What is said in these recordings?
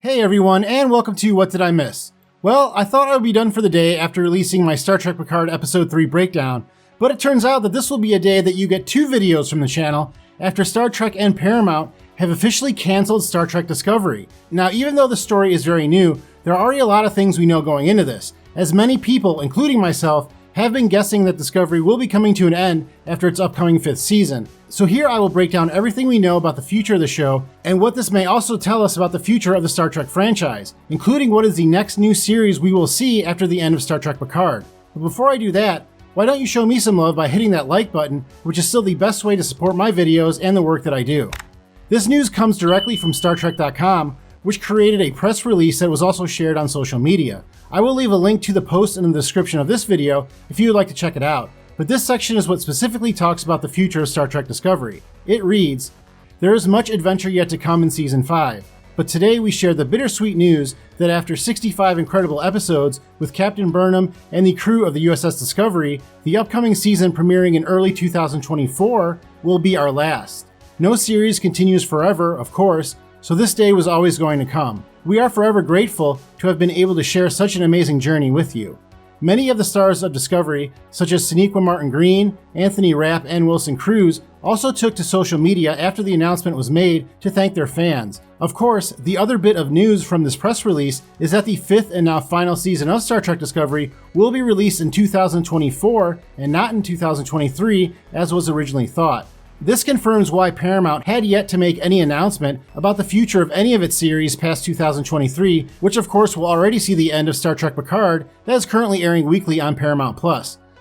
Hey everyone, and welcome to What Did I Miss? Well, I thought I would be done for the day after releasing my Star Trek Picard Episode 3 breakdown, but it turns out that this will be a day that you get 2 videos from the channel after Star Trek and Paramount have officially canceled Star Trek Discovery. Now, even though the story is very new, there are already a lot of things we know going into this, as many people, including myself, have been guessing that Discovery will be coming to an end after its upcoming 5th season. So here I will break down everything we know about the future of the show and what this may also tell us about the future of the Star Trek franchise, including what is the next new series we will see after the end of Star Trek Picard. But before I do that, why don't you show me some love by hitting that like button, which is still the best way to support my videos and the work that I do. This news comes directly from StarTrek.com, which created a press release that was also shared on social media. I will leave a link to the post in the description of this video if you would like to check it out. But this section is what specifically talks about the future of Star Trek Discovery. It reads, "There is much adventure yet to come in Season 5, but today we share the bittersweet news that after 65 incredible episodes with Captain Burnham and the crew of the USS Discovery, the upcoming season premiering in early 2024 will be our last. No series continues forever, of course, so this day was always going to come. We are forever grateful to have been able to share such an amazing journey with you." Many of the stars of Discovery, such as Sonequa Martin-Green, Anthony Rapp, and Wilson Cruz, also took to social media after the announcement was made to thank their fans. Of course, the other bit of news from this press release is that the 5th and now final season of Star Trek Discovery will be released in 2024 and not in 2023 as was originally thought. This confirms why Paramount had yet to make any announcement about the future of any of its series past 2023, which of course will already see the end of Star Trek Picard that is currently airing weekly on Paramount+.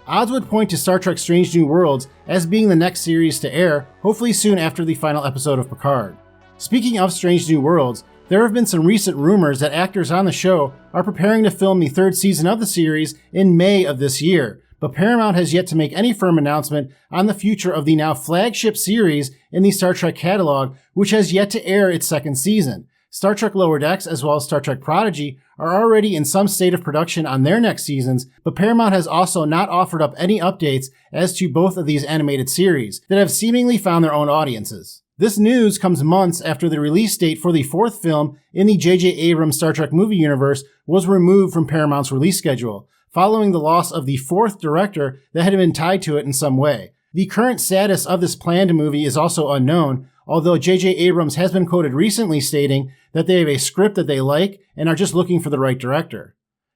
Odds would point to Star Trek Strange New Worlds as being the next series to air, hopefully soon after the final episode of Picard. Speaking of Strange New Worlds, there have been some recent rumors that actors on the show are preparing to film the 3rd season of the series in May of this year. But Paramount has yet to make any firm announcement on the future of the now flagship series in the Star Trek catalog, which has yet to air its 2nd season. Star Trek Lower Decks as well as Star Trek Prodigy are already in some state of production on their next seasons, but Paramount has also not offered up any updates as to both of these animated series that have seemingly found their own audiences. This news comes months after the release date for the 4th film in the J.J. Abrams Star Trek movie universe was removed from Paramount's release schedule, following the loss of the 4th director that had been tied to it in some way. The current status of this planned movie is also unknown, although J.J. Abrams has been quoted recently stating that they have a script that they like and are just looking for the right director.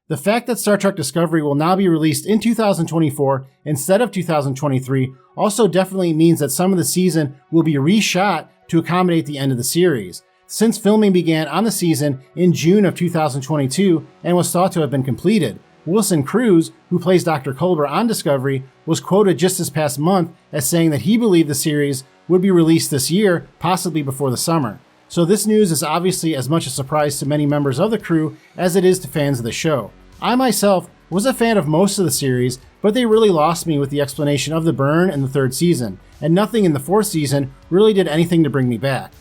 The fact that Star Trek Discovery will now be released in 2024 instead of 2023 also definitely means that some of the season will be reshot to accommodate the end of the series, since filming began on the season in June of 2022 and was thought to have been completed. Wilson Cruz, who plays Dr. Culber on Discovery, was quoted just this past month as saying that he believed the series would be released this year, possibly before the summer. So this news is obviously as much a surprise to many members of the crew as it is to fans of the show. I myself was a fan of most of the series, but they really lost me with the explanation of the burn in the 3rd season, and nothing in the 4th season really did anything to bring me back.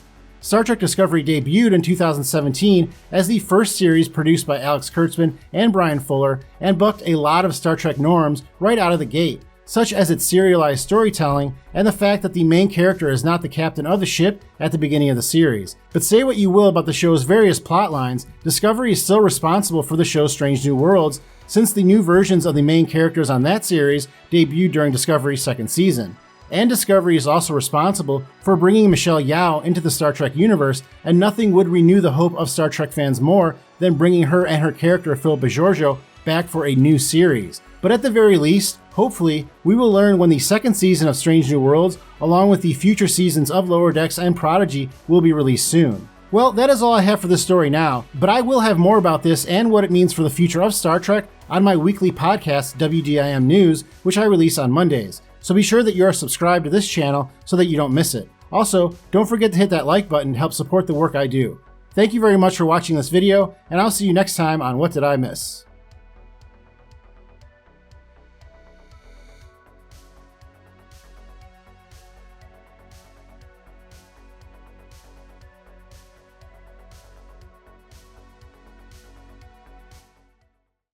Star Trek Discovery debuted in 2017 as the first series produced by Alex Kurtzman and Brian Fuller and bucked a lot of Star Trek norms right out of the gate, such as its serialized storytelling and the fact that the main character is not the captain of the ship at the beginning of the series. But say what you will about the show's various plot lines, Discovery is still responsible for the show's Strange New Worlds, since the new versions of the main characters on that series debuted during Discovery's 2nd season. And Discovery is also responsible for bringing Michelle Yeoh into the Star Trek universe, and nothing would renew the hope of Star Trek fans more than bringing her and her character Philip Bajorjo back for a new series. But at the very least, hopefully, we will learn when the 2nd season of Strange New Worlds, along with the future seasons of Lower Decks and Prodigy, will be released soon. Well, that is all I have for this story now, but I will have more about this and what it means for the future of Star Trek on my weekly podcast, WDIM News, which I release on Mondays. So be sure that you are subscribed to this channel so that you don't miss it. Also, don't forget to hit that like button to help support the work I do. Thank you very much for watching this video, and I'll see you next time on What Did I Miss?